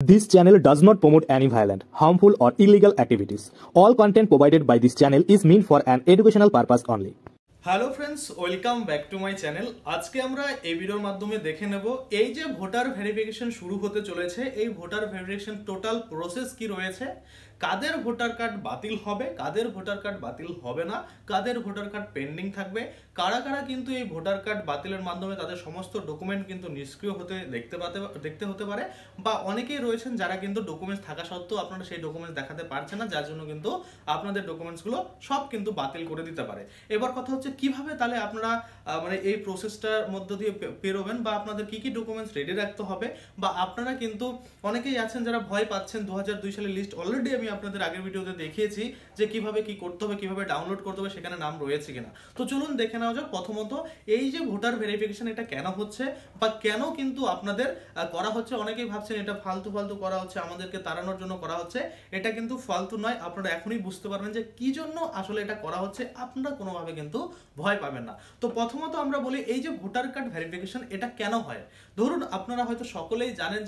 This channel does not promote any violent, harmful, or illegal activities. All content provided by this channel is meant for an educational purpose only. Hello friends, welcome back to my channel. আজকে আমরা এই ভিডিওর মাধ্যমে দেখে নেব এই যে voter verification শুরু হতে চলেছে, এই ভোটার ভেরিফিকেশন টোটাল প্রসেস কি রয়েছে, কাদের ভোটার কার্ড বাতিল হবে, কাদের ভোটার কার্ড বাতিল হবে না, কাদের ভোটার কার্ড পেন্ডিং থাকবে, কারা কারা কিন্তু এই ভোটার কার্ড বাতিলের মাধ্যমে তাদের সমস্ত ডকুমেন্ট কিন্তু নিষ্ক্রিয় হতে দেখতে হতে পারে, বা অনেকেই রয়েছেন যারা কিন্তু ডকুমেন্টস থাকা সত্ত্বেও আপনারা সেই ডকুমেন্টস দেখাতে পারছেন না, যার জন্য কিন্তু আপনাদের ডকুমেন্টসগুলো সব কিন্তু বাতিল করে দিতে পারে। এবার কথা হচ্ছে কিভাবে তাহলে আপনারা মানে এই প্রসেসটার মধ্য দিয়ে পেরোবেন, বা আপনাদের কি কি ডকুমেন্টস রেডি রাখতে হবে, বা আপনারা কিন্তু অনেকেই আছেন যারা ভয় পাচ্ছেন। 2002 সালের লিস্ট অলরেডি আমি আপনাদের আগের ভিডিওতে দেখিয়েছি যে কিভাবে কি করতে হবে, কিভাবে ডাউনলোড করতে হবে, সেখানে নাম রয়েছে কিনা। তো চলুন দেখে নেওয়া যাক। প্রথমত এই যে ভোটার ভেরিফিকেশন এটা কেন হচ্ছে বা কেন কিন্তু আপনাদের করা হচ্ছে। অনেকেই ভাবছেন এটা ফালতু করা হচ্ছে, আমাদেরকে তাড়ানোর জন্য করা হচ্ছে। এটা কিন্তু ফালতু নয়, আপনারা এখনই বুঝতে পারবেন যে কি জন্য আসলে এটা করা হচ্ছে। আপনারা কোনোভাবে কিন্তু ভয় পাবেন না। তো প্রথমত আমরা বলি এই যে ভোটার কার্ড ভেরিফিকেশন এটা কেন হয়। ধরুন আপনারা হয়তো সকলেই জানেন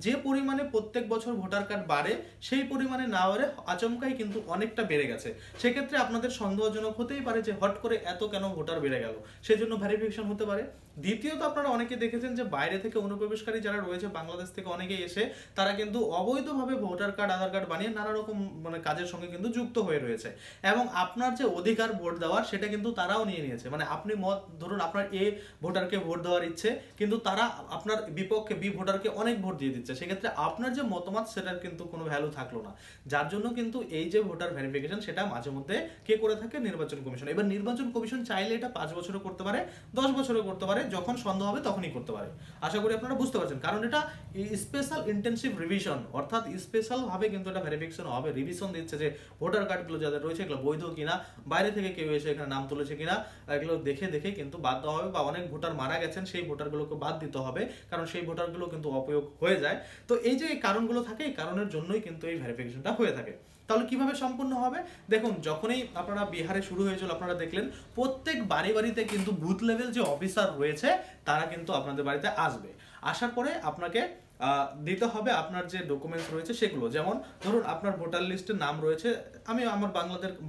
যে পরিমাণে প্রত্যেক বছর ভোটার কার্ড বাড়ে সেই পরিমাণে না বাড়ে আচমকাই কিন্তু অনেকটা বেড়ে গেছে। সেক্ষেত্রে আপনাদের সন্দেহজনক হতেই পারে যে হট করে এত কেন ভোটার বেড়ে গেল, সেজন্য ভেরিফিকেশন হতে পারে। দ্বিতীয়ত আপনারা অনেকে দেখেছেন যে বাইরে থেকে অনুপ্রবেশকারী যারা রয়েছে, বাংলাদেশ থেকে অনেকেই এসে তারা কিন্তু অবৈধভাবে ভোটার কার্ড আধার কার্ড বানিয়ে নানা রকম মানে কাজের সঙ্গে কিন্তু যুক্ত হয়ে রয়েছে, এবং আপনার যে অধিকার ভোট দেওয়ার সেটা কিন্তু তারাও নিয়ে নিয়েছে। মানে আপনি ধরুন আপনার এ ভোটারকে ভোট দেওয়ার ইচ্ছে, কিন্তু তারা আপনার বিপক্ষে বি ভোটারকে অনেক ভোট দিয়ে দিচ্ছে। সেক্ষেত্রে আপনার যে মতামত সেটার কিন্তু কোনো ভ্যালু থাকলো না, যার জন্য কিন্তু এই যে ভোটার ভেরিফিকেশন সেটা মাঝে মধ্যে কে করে থাকে, নির্বাচন কমিশন। এবার নির্বাচন কমিশন চাইলে এটা 5 বছরও করতে পারে, 10 বছরও করতে পারে, যখন সন্দেহ হবে তখনই করতে পারে। আশা করি আপনারা বুঝতে পারছেন, কারণ এটা স্পেশাল ইন্টেনসিভ রিভিশন, অর্থাৎ স্পেশাল ভাবে কিন্তু এটা ভেরিফিকেশন হবে, রিভিশন দিচ্ছে যে ভোটার কার্ডগুলো যাদের রয়েছে এগুলো বৈধ কিনা, বাইরে থেকে কেউ এসে এখানে নাম তুলেছে কিনা, এগুলো দেখে কিন্তু বাদ দেওয়া হবে। বা অনেক ভোটার মারা গেছেন, সেই ভোটারগুলোকে বাদ দিতে হবে, কারণ সেই ভোটারগুলো কিন্তু অপয়োগ হয়ে যায়। তো এই যে কারণগুলো থাকে, এই কারণের জন্যই কিন্তু এই ভেরিফিকেশনটা হয়ে থাকে। তাহলে কিভাবে সম্পূর্ণ হবে দেখুন, যখনই আপনারা বিহারে শুরু হয়েছিল আপনারা দেখলেন প্রত্যেক বাড়িতে কিন্তু বুথ লেভেল যে অফিসার রয়েছে তারা কিন্তু আপনাদের বাড়িতে আসবে। আসার পরে আপনাকে দিতে হবে আপনার যে ডকুমেন্টস রয়েছে সেগুলো। যেমন ধরুন আপনার ভোটার লিস্টের নাম রয়েছে, আমি আমার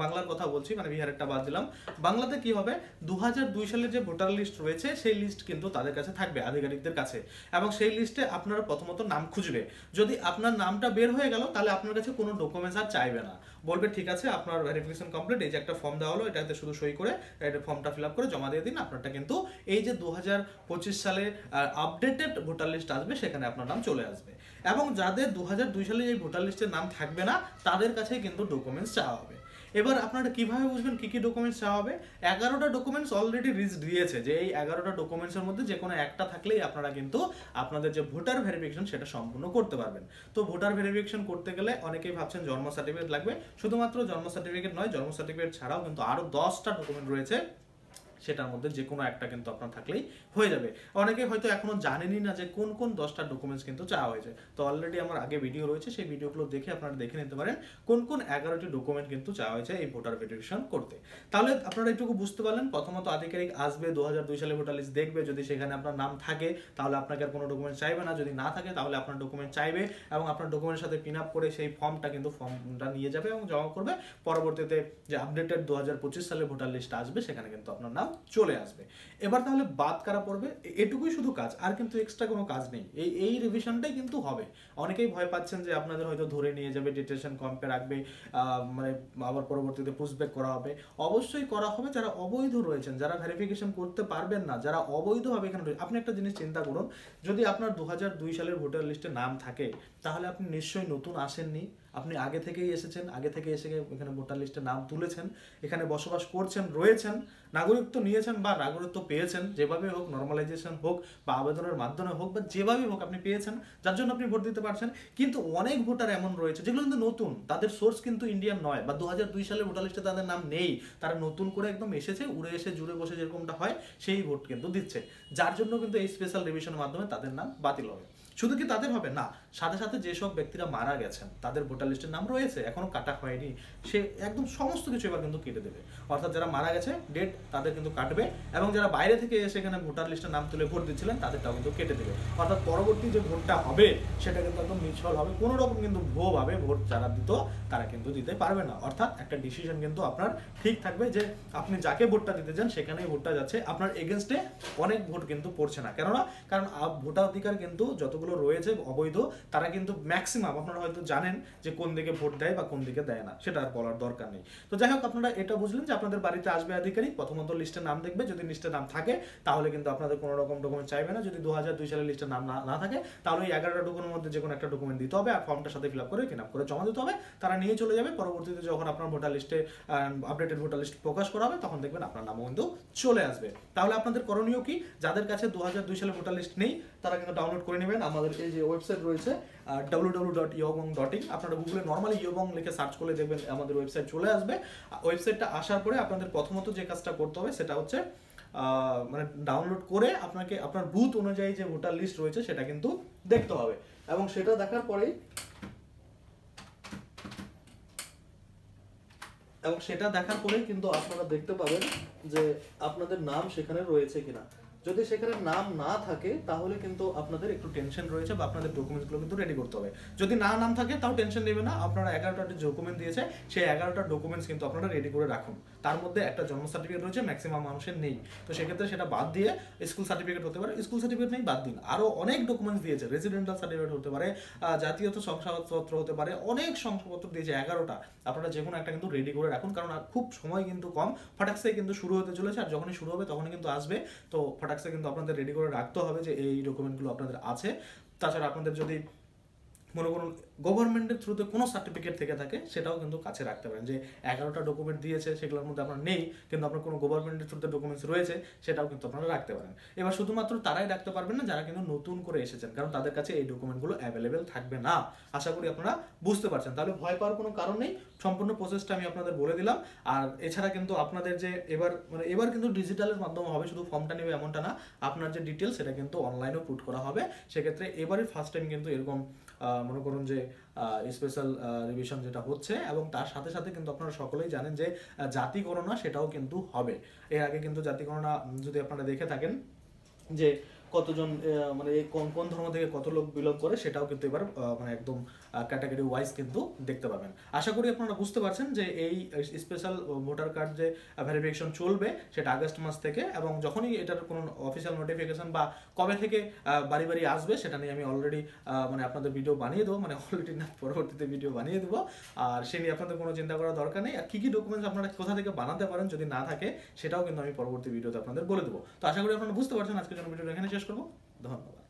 বাংলার কথা বলছি, মানে বিহারেরটা বাদ দিলাম। বাংলাতে কি হবে, 2002 সালের যে ভোটার লিস্ট রয়েছে সেই লিস্ট কিন্তু তাদের কাছে থাকবে, আধিকারিকদের কাছে, এবং সেই লিস্টে আপনারা প্রথমত নাম খুঁজবে। যদি আপনার নামটা বের হয়ে গেল তাহলে আপনার কাছে কোনো ডকুমেন্টস আর চাইবে না, বলবে ঠিক আছে আপনার ভেরিফিকেশন কমপ্লিট, এই যে একটা ফর্ম দেওয়া হলো এটাতে শুধু সই করে এটা ফর্মটা ফিল আপ করে জমা দিয়ে দিন, আপনারটা কিন্তু এই যে 2025 সালে আপডেটেড ভোটার লিস্ট আসবে সেখানে আপনার নাম চলে আসবে। এবং যাদের 2002 সালে এই ভোটার লিস্টের নাম থাকবে না তাদের কাছে কিন্তু ডকুমেন্টস চাওয়া হবে। এবার আপনারা কিভাবে বুঝবেন কি কি ডকুমেন্টস চাওয়া হবে। 11টা ডকুমেন্টস অলরেডি লিস্ট দিয়েছে, যে এই 11টা ডকুমেন্টসের মধ্যে যে কোনো একটা থাকলেই আপনারা কিন্তু আপনাদের যে ভোটার ভেরিফিকেশন সেটা সম্পূর্ণ করতে পারবেন। তো ভোটার ভেরিফিকেশন করতে গেলে অনেকেই ভাবছেন জন্ম সার্টিফিকেট লাগবে। শুধুমাত্র জন্ম সার্টিফিকেট নয়, জন্ম সার্টিফিকেট ছাড়াও কিন্তু আরো 10টা ডকুমেন্ট রয়েছে, সেটার মধ্যে যে কোনো একটা কিন্তু আপনার থাকলেই হয়ে যাবে। অনেকে হয়তো এখনো জানেনই না যে কোন 10টা ডকুমেন্টস কিন্তু চাওয়া হয়েছে। তো অলরেডি আমার আগে ভিডিও রয়েছে, সেই ভিডিওগুলো দেখে আপনারা দেখে নিতে পারেন কোন 11টি ডকুমেন্ট কিন্তু চাওয়া হয়েছে এই ভোটার ভেরিফিকেশন করতে। তাহলে আপনারা একটু বুঝতে পারলেন, প্রথমত আধিকারিক আসবে, 2002 সালে ভোটার লিস্ট দেখবে, যদি সেখানে আপনার নাম থাকে তাহলে আপনাকে আর কোনো ডকুমেন্ট চাইবে না, যদি না থাকে তাহলে আপনার ডকুমেন্ট চাইবে, এবং আপনার ডকুমেন্টের সাথে পিন আপ করে সেই ফর্মটা নিয়ে যাবে এবং জমা করবে। পরবর্তীতে যে আপডেটেড 2025 সালে ভোটার লিস্ট আসবে সেখানে কিন্তু আপনার নাম চলে আসবে। এবার তাহলে বাদ কারা পড়বে, এটুকুই শুধু কাজ, আর কিন্তু এক্সট্রা কোনো কাজ নেই। এই রিভিশনটাই কিন্তু হবে। অনেকেই ভয় পাচ্ছেন যে আপনাদের হয়তো ধরে নিয়ে যাবে, ডিটেনশন ক্যাম্পে রাখবে, মানে আবার পরবর্তীতে পুশব্যাক করা হবে। অবশ্যই করা হবে যারা অবৈধ রয়েছেন, যারা ভেরিফিকেশন করতে পারবেন না, যারা অবৈধভাবে এখানে রয়েছে। আপনি একটা জিনিস চিন্তা করুন, যদি আপনার 2002 সালের ভোটার লিস্টে নাম থাকে তাহলে আপনি নিশ্চয়ই নতুন আসেননি, আপনি আগে থেকেই এসেছেন, আগে থেকে এসে এখানে ভোটার লিস্টে নাম তুলেছেন, এখানে বসবাস করছেন, রয়েছেন, নাগরিকত্ব নিয়েছেন বা নাগরিকত্ব পেয়েছেন, যেভাবে হোক, নর্মালাইজেশন হোক বা আবেদনের মাধ্যমে হোক বা যেভাবেই হোক আপনি পেয়েছেন, যার জন্য আপনি ভোট দিতে পারছেন। কিন্তু অনেক ভোটার এমন রয়েছে যেগুলো কিন্তু নতুন, তাদের সোর্স কিন্তু ইন্ডিয়ান নয়, বা 2002 সালের ভোটার লিস্টে তাদের নাম নেই, তারা নতুন করে একদম এসেছে, উড়ে এসে জুড়ে বসে যেরকমটা হয় সেই ভোট কিন্তু দিচ্ছে, যার জন্য কিন্তু এই স্পেশাল রিভিশনের মাধ্যমে তাদের নাম বাতিল হবে। শুধু কি তাদের হবে না, সাথে সাথে যেসব ব্যক্তিরা মারা গেছেন তাদের ভোটার লিস্টের নাম রয়েছে এখনো কাটা হয়নি, সে একদম সমস্ত কিছু এবার কিন্তু কেটে দেবে। অর্থাৎ যারা মারা গেছে ডেট তাদের কিন্তু কাটবে, এবং যারা বাইরে থেকে এসে এখানে ভোটার লিস্টের নাম তুলে ভোট দিচ্ছিলেন তাদেরটাও কিন্তু কেটে দেবে। অর্থাৎ পরবর্তী যে ভোটটা হবে সেটা কিন্তু একদম নিশ্চল হবে, কোনো রকম কিন্তু ভুয়োভাবে ভোট যারা দিত তারা কিন্তু দিতে পারবে না। অর্থাৎ একটা ডিসিশন কিন্তু আপনার ঠিক থাকবে যে আপনি যাকে ভোটটা দিতে চান সেখানেই ভোটটা যাচ্ছে, আপনার এগেনস্টে অনেক ভোট কিন্তু পড়ছে না। কেননা কারণ ভোটাধিকার কিন্তু যতগুলো রয়েছে অবৈধ, তারা কিন্তু ম্যাক্সিমাম আপনারা হয়তো জানেন যে কোন দিকে ভোট দেয় বা কোন দিকে দেয় না, সেটা আর বলার দরকার নেই। তো যাই হোক, আপনারা এটা বুঝলেন যে আপনাদের বাড়িতে আসবে আধিকারিক, প্রথমত লিস্টের নাম দেখবে, যদি লিস্টের নাম থাকে তাহলে কিন্তু আপনাদের কোনো রকম ডকুমেন্ট চাইবে না। যদি 2002 সালের লিস্টের নাম না থাকে তাহলে ওই 11টা ডকুমেন্টের মধ্যে যে কোনো একটা ডকুমেন্ট দিতে হবে আর ফর্মটার সাথে ফিল আপ করে জমা দিতে হবে, তারা নিয়ে চলে যাবে। পরবর্তীতে যখন আপনার ভোটার লিস্টে আপডেটেড ভোটার লিস্ট প্রকাশ করা হবে তখন দেখবেন আপনার নামও কিন্তু চলে আসবে। তাহলে আপনাদের করণীয় কি, যাদের কাছে 2002 সালের ভোটার লিস্ট নেই তারা কিন্তু ডাউনলোড করে নেবেন। আমাদের এই যে ওয়েবসাইট রয়েছে www.yobong.in, আপনারা গুগলে নর্মালি ইয়বং লিখে সার্চ করলে দেখবেন আমাদের ওয়েবসাইট চলে আসবে। ওয়েবসাইটটা আসার পরে আপনাদের প্রথমত যে কাজটা করতে হবে সেটা হচ্ছে মানে ডাউনলোড করে আপনাকে আপনার বুথ অনুযায়ী যে ভোটার লিস্ট রয়েছে সেটা কিন্তু দেখতে হবে, এবং সেটা দেখার পরেই কিন্তু আপনারা দেখতে পাবেন যে আপনাদের নাম সেখানে রয়েছে কিনা। যদি সেখানে নাম না থাকে তাহলে কিন্তু আপনাদের একটু টেনশন রয়েছে বা আপনাদের ডকুমেন্টসগুলো কিন্তু রেডি করতে হবে। যদি নাম থাকে তাও টেনশন নেবে না, আপনারা 11টা ডকুমেন্ট দিয়েছে, সেই 11টা ডকুমেন্টস কিন্তু আপনারা রেডি করে রাখুন। তার মধ্যে একটা জন্ম সার্টিফিকেট রয়েছে, ম্যাক্সিমাম মানুষের নেই, তো সেক্ষেত্রে সেটা বাদ দিয়ে স্কুল সার্টিফিকেট হতে পারে, স্কুল সার্টিফিকেট নেই বাদ দিন। আরও অনেক ডকুমেন্টস দিয়েছে, রেসিডেন্টাল সার্টিফিকেট হতে পারে, জাতীয়ত শংসাপত্র হতে পারে, অনেক শংসাপত্র দিয়েছে 11টা। আপনারা যে কোনো একটা কিন্তু রেডি করে রাখুন, কারণ খুব সময় কিন্তু কম, ফটাকসে কিন্তু শুরু হতে চলেছে, আর যখনই শুরু হবে তখনই কিন্তু আসবে। তো ফটাকসে কিন্তু আপনাদের রেডি করে রাখতে হবে যে এই ডকুমেন্টগুলো আপনাদের আছে। তাছাড়া আপনাদের যদি মনে করুন গভর্নমেন্টের থ্রুতে কোনো সার্টিফিকেট থেকে থাকে সেটাও কিন্তু কাছে রাখতে পারেন, যে 11টা ডকুমেন্ট দিয়েছে সেগুলোর মধ্যে আপনার নেই কিন্তু আপনার কোনো গভর্নমেন্টের থ্রুতে ডকুমেন্টস রয়েছে সেটাও কিন্তু আপনারা রাখতে পারেন। এবার শুধুমাত্র তারাই রাখতে পারবেন না যারা কিন্তু নতুন করে এসেছেন, কারণ তাদের কাছে এই ডকুমেন্টগুলো অ্যাভেলেবেল থাকবে না। আশা করি আপনারা বুঝতে পারছেন, তাহলে ভয় পাওয়ার কোনো কারণ নেই, সম্পূর্ণ প্রসেসটা আমি আপনাদের বলে দিলাম। আর এছাড়া কিন্তু আপনাদের যে এবার কিন্তু ডিজিটালের মাধ্যমে হবে, শুধু ফর্মটা নেবে এমনটা না, আপনার যে ডিটেলস সেটা কিন্তু অনলাইনেও পুট করা হবে। সেক্ষেত্রে এবারই ফার্স্ট টাইম কিন্তু এরকম মনে করুন যে স্পেশাল রিভিশন যেটা হচ্ছে, এবং তার সাথে সাথে কিন্তু আপনারা সকলেই জানেন যে জাতি গণনা সেটাও কিন্তু হবে। এর আগে কিন্তু জাতি গণনা যদি আপনারা দেখে থাকেন যে কতজন মানে কোন কোন ধর্ম থেকে কত লোক বিলং করে সেটাও কিন্তু এবার মানে একদম ক্যাটাগরি ওয়াইজ কিন্তু দেখতে পাবেন। আশা করি আপনারা বুঝতে পারছেন যে এই স্পেশাল ভোটার কার্ড যে ভেরিফিকেশন চলবে সেটা আগস্ট মাস থেকে, এবং যখনই এটার কোনো অফিসিয়াল নোটিফিকেশন বা কবে থেকে বাড়ি বাড়ি আসবে সেটা নিয়ে আমি অলরেডি মানে আপনাদের ভিডিও বানিয়ে দেবো, মানে অলরেডি না পরবর্তীতে ভিডিও বানিয়ে দেবো। আর সে নিয়ে আপনাদের কোনো চিন্তা করার দরকার নেই। আর কী কী ডকুমেন্টস আপনারা কোথা থেকে বানাতে পারেন যদি না থাকে সেটাও কিন্তু আমি পরবর্তী ভিডিওতে আপনাদের বলে দেবো। তো আশা করি আপনারা বুঝতে পারছেন। আজকের জন্য ভিডিওটা এখানে শেষ করবো। ধন্যবাদ।